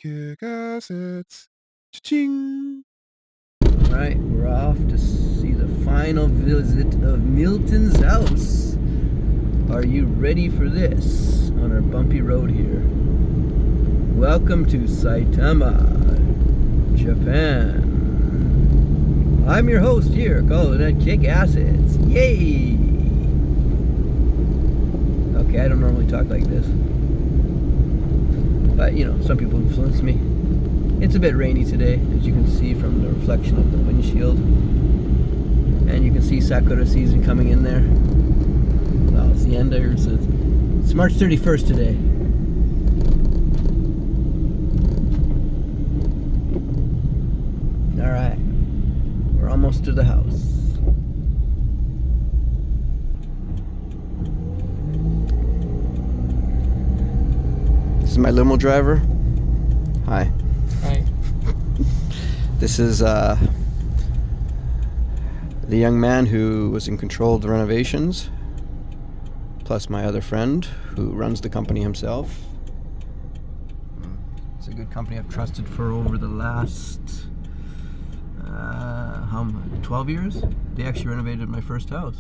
KICKASSETS. Cha-ching! Alright, we're off to see the final visit of Milton's house. Are you ready for this on our bumpy road here? Welcome to Saitama, Japan. I'm your host here, calling it KICKASSETS. Yay! Okay, I don't normally talk like this. But, you know, some people influence me. It's a bit rainy today, as you can see from the reflection of the windshield. And you can see Sakura season coming in there. Well, it's the end there. It's March 31st today. Alright. We're almost to the house. This is my limo driver. Hi. Hi. This is the young man who was in control of the renovations, plus my other friend who runs the company himself. It's a good company I've trusted for over the last 12 years. They actually renovated my first house.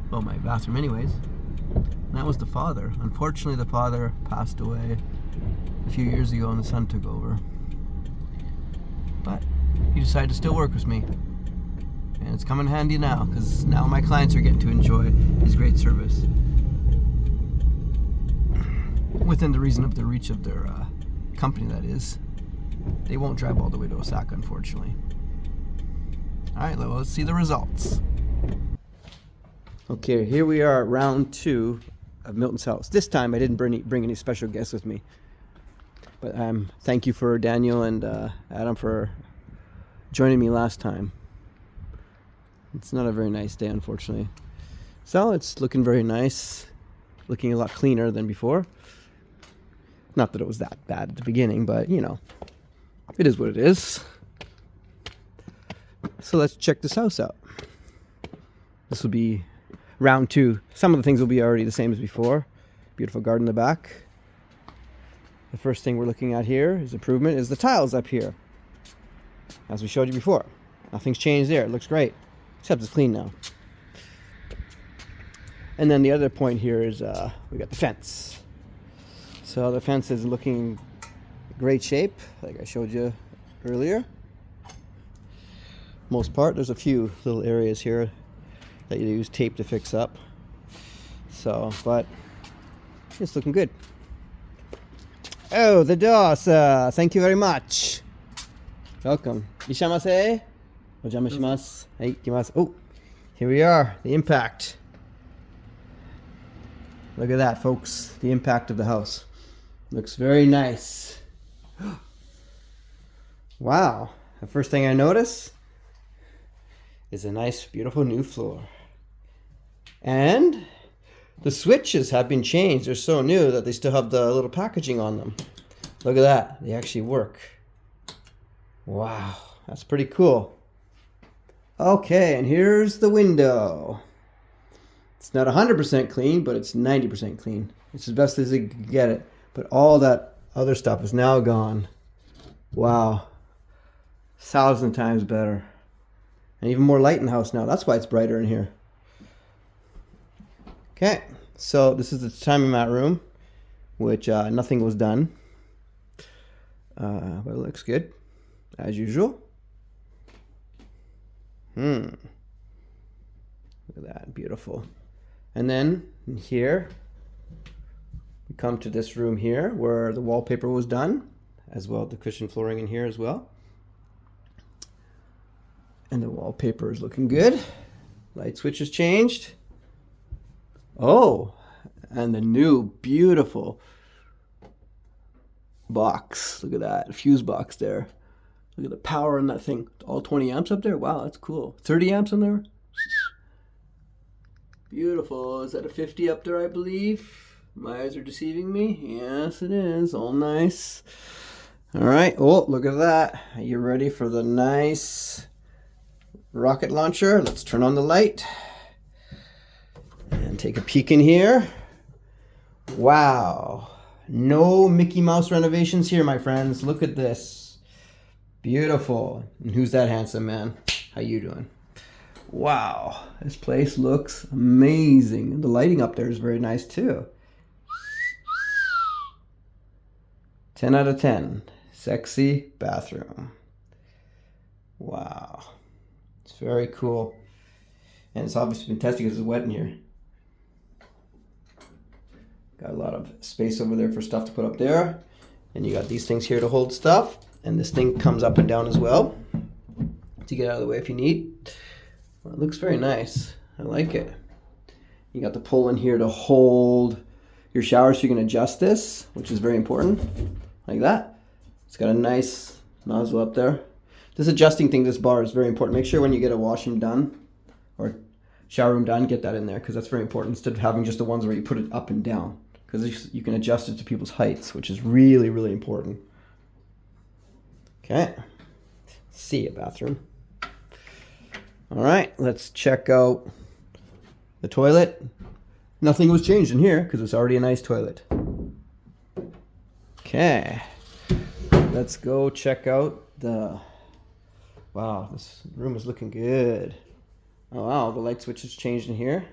Well, my bathroom anyways. And that was the father. Unfortunately, the father passed away a few years ago and the son took over. But he decided to still work with me. And it's come in handy now, because now my clients are getting to enjoy his great service. Within the reason of the reach of their company, that is. They won't drive all the way to Osaka, unfortunately. Alright, let's see the results. Okay, here we are at round 2 of Milton's house. This time I didn't bring any special guests with me. But thank you for Daniel and Adam for joining me last time. It's not a very nice day, unfortunately. So it's looking very nice. Looking a lot cleaner than before. Not that it was that bad at the beginning, but you know, it is what it is. So let's check this house out. This will be round 2. Some of the things will be already the same as before. Beautiful garden in the back. The first thing we're looking at here is improvement is the tiles up here. As we showed you before. Nothing's changed there. It looks great. Except it's clean now. And then the other point here is we got the fence. So the fence is looking in great shape, like I showed you earlier. Most part, there's a few little areas here that you use tape to fix up. So, but it's looking good. Oh, the doors. Thank you very much. Welcome. Ishamase. Ojama shimasu. Hey, ikimasu. Oh, here we are. The impact. Look at that, folks. The impact of the house. Looks very nice. Wow. The first thing I notice is a nice, beautiful new floor. And the switches have been changed. They're so new that they still have the little packaging on them. Look at that. They actually work. Wow. That's pretty cool. Okay, and here's the window. It's not 100% clean, but it's 90% clean. It's as best as they can get it. But all that other stuff is now gone. Wow. 1,000 times better. And even more light in the house now. That's why it's brighter in here. Okay, so this is the time in that room, which nothing was done. But it looks good, as usual. Look at that, beautiful. And then here, we come to this room here, where the wallpaper was done, as well as the cushion flooring in here as well. And the wallpaper is looking good. Light switch has changed. Oh, and the new beautiful box. Look at that fuse box there. Look at the power in that thing. All 20 amps up there. Wow, that's cool. 30 amps in there. Beautiful. Is that a 50 up there, I believe? My eyes are deceiving me. Yes, it is. All nice. All right. Oh, look at that. Are you ready for the nice rocket launcher? Let's turn on the light. And take a peek in here. Wow. No Mickey Mouse renovations here, my friends. Look at this. Beautiful. And who's that handsome man? How you doing? Wow, this place looks amazing. The lighting up there is very nice too. 10 out of 10. Sexy bathroom. Wow. It's very cool. And it's obviously been tested because it's wet in here. Got a lot of space over there for stuff to put up there. And you got these things here to hold stuff. And this thing comes up and down as well to get out of the way if you need. Well, it looks very nice. I like it. You got the pull in here to hold your shower so you can adjust this, which is very important. Like that. It's got a nice nozzle up there. This adjusting thing, this bar is very important. Make sure when you get a washroom done or shower room done, get that in there because that's very important instead of having just the ones where you put it up and down because you can adjust it to people's heights, which is really, really important. Okay. Let's see a bathroom. All right, let's check out the toilet. Nothing was changed in here because it's already a nice toilet. Okay, let's go check out the... Wow, this room is looking good. Oh wow, the light switches changed in here.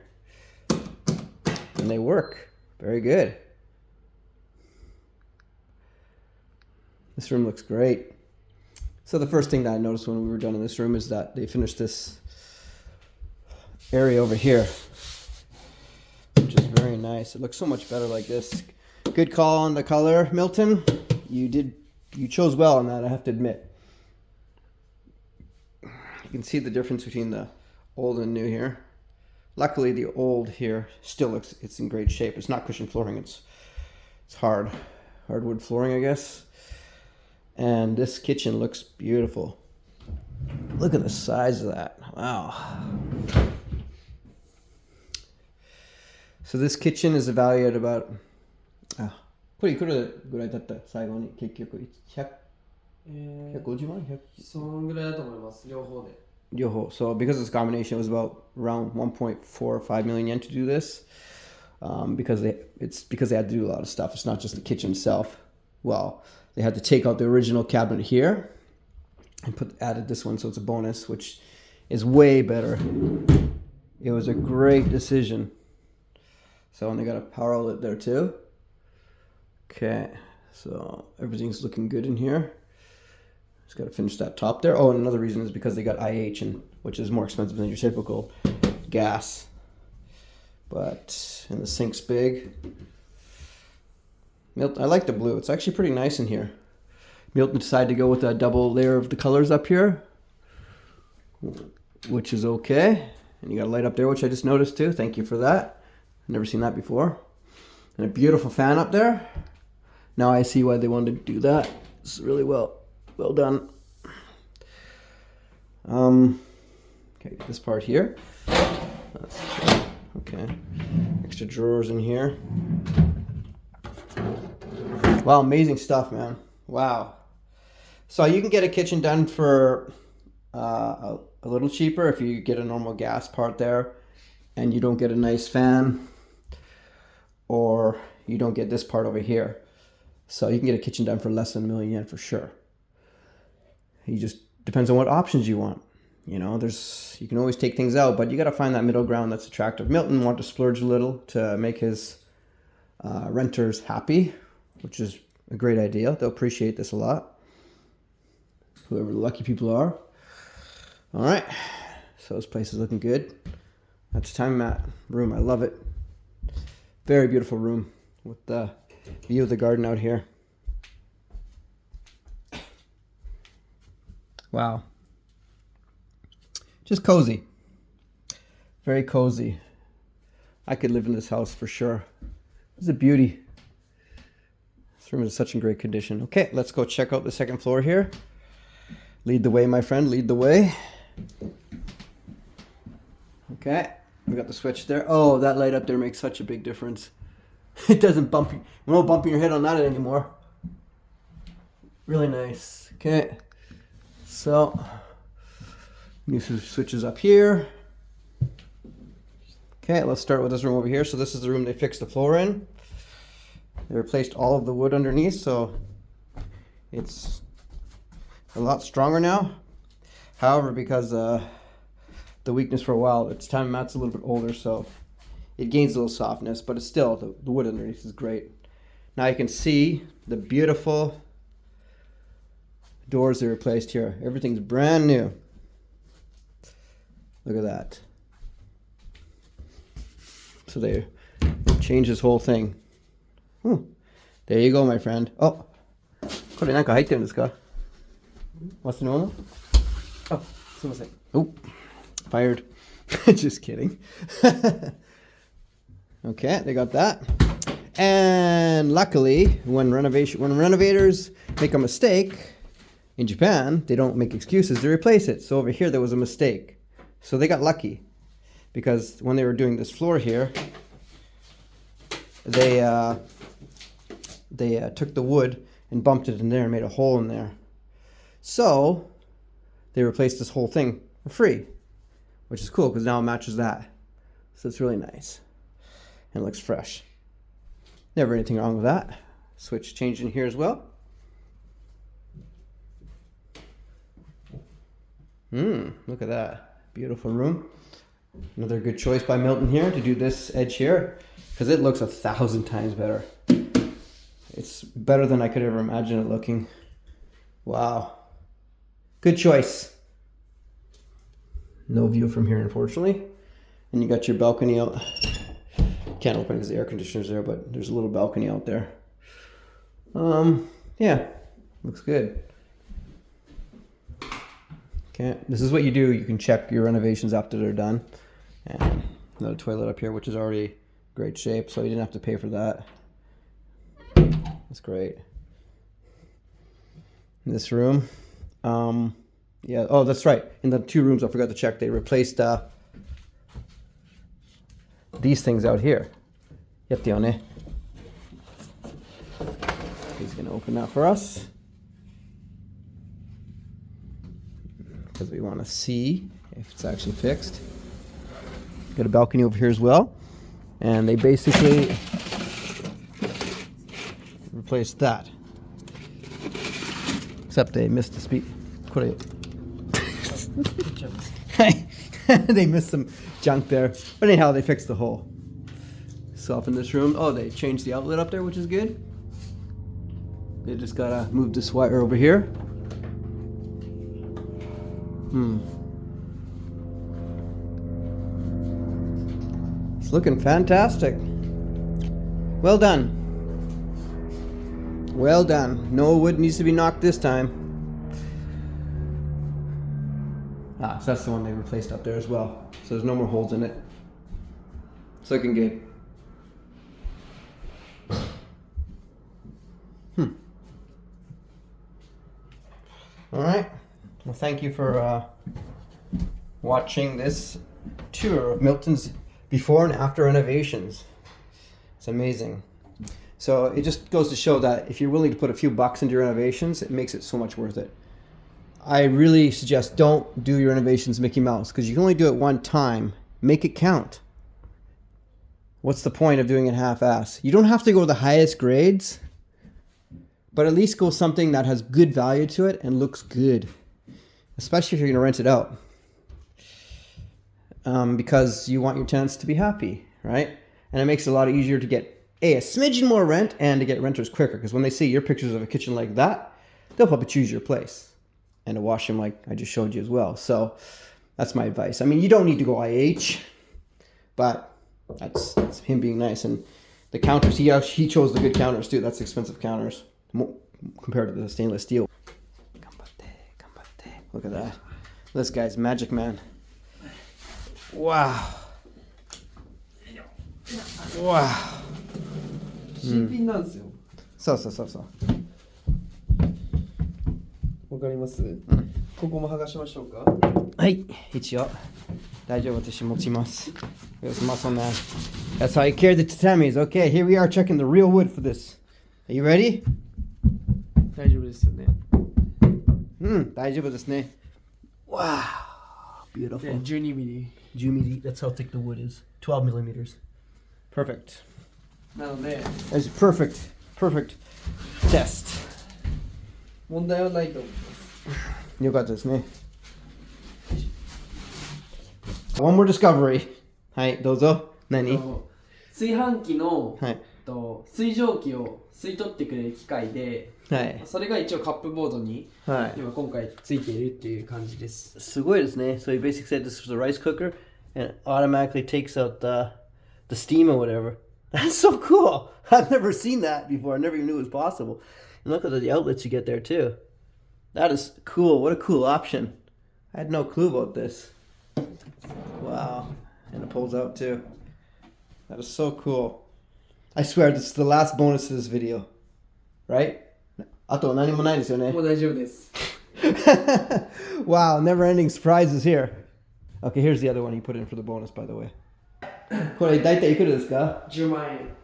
And they work. Very good. This room looks great. So the first thing that I noticed when we were done in this room is that they finished this area over here, which is very nice. It looks so much better like this. Good call on the color, Milton. You chose well on that, I have to admit. You can see the difference between the old and new here. Luckily, the old here still looks, it's in great shape. It's not cushion flooring, it's hardwood flooring, I guess. And this kitchen looks beautiful. Look at the size of that. Wow. So this kitchen is valued at about これいくらぐらいだった最後に結局150万そのぐらいだと思います両方で。両方 So because of this combination, it was about around 1.45 million yen to do this. Because they had to do a lot of stuff. It's not just the kitchen itself. Well, they had to take out the original cabinet here and added this one, so it's a bonus, which is way better. It was a great decision. So, and they got a power outlet there too. Okay, so everything's looking good in here. Just got to finish that top there. Oh, and another reason is because they got IH, which is more expensive than your typical gas. But, and the sink's big. Milton, I like the blue. It's actually pretty nice in here. Milton decided to go with a double layer of the colors up here, which is okay. And you got a light up there, which I just noticed too. Thank you for that. I've never seen that before. And a beautiful fan up there. Now I see why they wanted to do that. It's really well done. Okay, this part here. Okay, extra drawers in here. Wow, amazing stuff, man. Wow. So you can get a kitchen done for a little cheaper if you get a normal gas part there and you don't get a nice fan, or you don't get this part over here. So you can get a kitchen done for less than 1 million yen for sure. You just depends on what options you want. You know, you can always take things out, but you got to find that middle ground that's attractive. Milton wanted to splurge a little to make his renters happy, which is a great idea. They'll appreciate this a lot. Whoever the lucky people are. All right, so this place is looking good. That's the time mat room. I love it. Very beautiful room with the view of the garden out here. Wow. Just cozy. Very cozy. I could live in this house for sure. It's a beauty. This room is such in great condition. Okay, let's go check out the second floor here. Lead the way, my friend. Lead the way. Okay, we got the switch there. Oh, that light up there makes such a big difference. It doesn't bump you. We're not bumping your head on that anymore. Really nice. Okay, so new switches up here. Okay, let's start with this room over here. So this is the room they fixed the floor in. They replaced all of the wood underneath, so it's a lot stronger now. However, because the weakness for a while, its time mat's a little bit older, so it gains a little softness, but it's still, the wood underneath is great. Now you can see the beautiful doors they replaced here. Everything's brand new. Look at that. So they changed this whole thing. There you go, my friend. Oh, これなんか入ってるんですか? What's the normal? Oh, すいません. Oh, fired. Just kidding. Okay, they got that. And luckily, when renovators make a mistake in Japan, they don't make excuses, they replace it. So over here there was a mistake. So they got lucky because when they were doing this floor here, they took the wood and bumped it in there and made a hole in there. So they replaced this whole thing for free, which is cool because now it matches that. So it's really nice and it looks fresh. Never anything wrong with that. Switch change in here as well. Look at that. Beautiful room. Another good choice by Milton here to do this edge here because it looks 1,000 times better. It's better than I could ever imagine it looking. Wow. Good choice. No view from here, unfortunately. And you got your balcony out. Can't open it because the air conditioner's there, but there's a little balcony out there. Yeah, looks good. Okay, this is what you do. You can check your renovations after they're done. And another toilet up here, which is already great shape, so you didn't have to pay for that. That's great. In this room, yeah. Oh, that's right. In the two rooms, I forgot to check. They replaced these things out here. He's gonna open that for us because we want to see if it's actually fixed. Got a balcony over here as well, and they basically replaced that. Except they missed the speed. They missed some junk there. But anyhow, they fixed the hole. So up in this room, oh, they changed the outlet up there, which is good. They just gotta move this wire over here. It's looking fantastic. Well done. Well done. No wood needs to be knocked this time. So that's the one they replaced up there as well. So there's no more holes in it. It's looking good. All right. Well, thank you for watching this tour of Milton's before and after renovations. It's amazing. So it just goes to show that if you're willing to put a few bucks into your renovations, it makes it so much worth it. I really suggest don't do your renovations Mickey Mouse because you can only do it one time. Make it count. What's the point of doing it half-ass? You don't have to go the highest grades, but at least go something that has good value to it and looks good, especially if you're going to rent it out, because you want your tenants to be happy, right? And it makes it a lot easier to get a smidgen more rent and to get renters quicker, because when they see your pictures of a kitchen like that, they'll probably choose your place and to wash them like I just showed you as well. So that's my advice. I mean, you don't need to go IH, but that's him being nice. And the counters, he chose the good counters too. That's expensive counters compared to the stainless steel. Look at that. This guy's magic man. Wow. Wow. 新品なんですよ。そうそうそうそう。わかります？ここも剥がしましょうか？はい、一応大丈夫、私持ちます。It was muscle man. That's how you carry the tatamis. Okay, here we are checking the real wood for this. Are you ready? 大丈夫ですよね。大丈夫ですね。Wow, beautiful. 12 ミリ。 10 mm. That's how thick the wood is. 12 millimeters. Perfect. なので It's perfect test. 問題はないと思います。よかったですね。One more discovery. はい、どうぞ。何？炊飯器の、はい。水蒸気を吸い取ってくれる機械で、はい。それが一応カップボードに、はい。今回ついているっていう感じです。すごいですね。So he basically said this was a rice cooker and it automatically takes out the steam or whatever. That's so cool. I've never seen that before. I never even knew it was possible. And look at the outlets you get there too. That is cool. What a cool option. I had no clue about this. Wow. And it pulls out too. That is so cool. I swear this is the last bonus to this video. Right? あと何もないですよね。もう大丈夫です。Wow, never ending surprises here. Okay, here's the other one he put in for the bonus, by the way. これ大体いくらですか？ 10万円。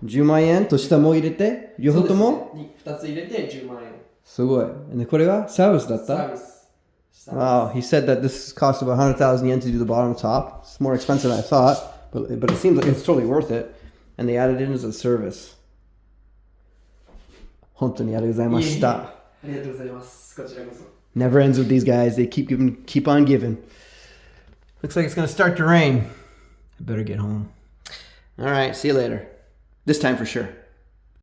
10万円と下も入れて両方とも、ね、2つ入れて10万円。すごい。でこれがサービスだった？サービス。Wow, he said that this cost about 100,000 yen to do the bottom top. It's more expensive than I thought, but it seems like it's totally worth it. And they added it in as a service. 本当にありがとうございました。ありがとうございます。こちらこそ。Never ends with these guys. They keep on giving. Looks like it's gonna start to rain. I better get home. All right, see you later. This time for sure.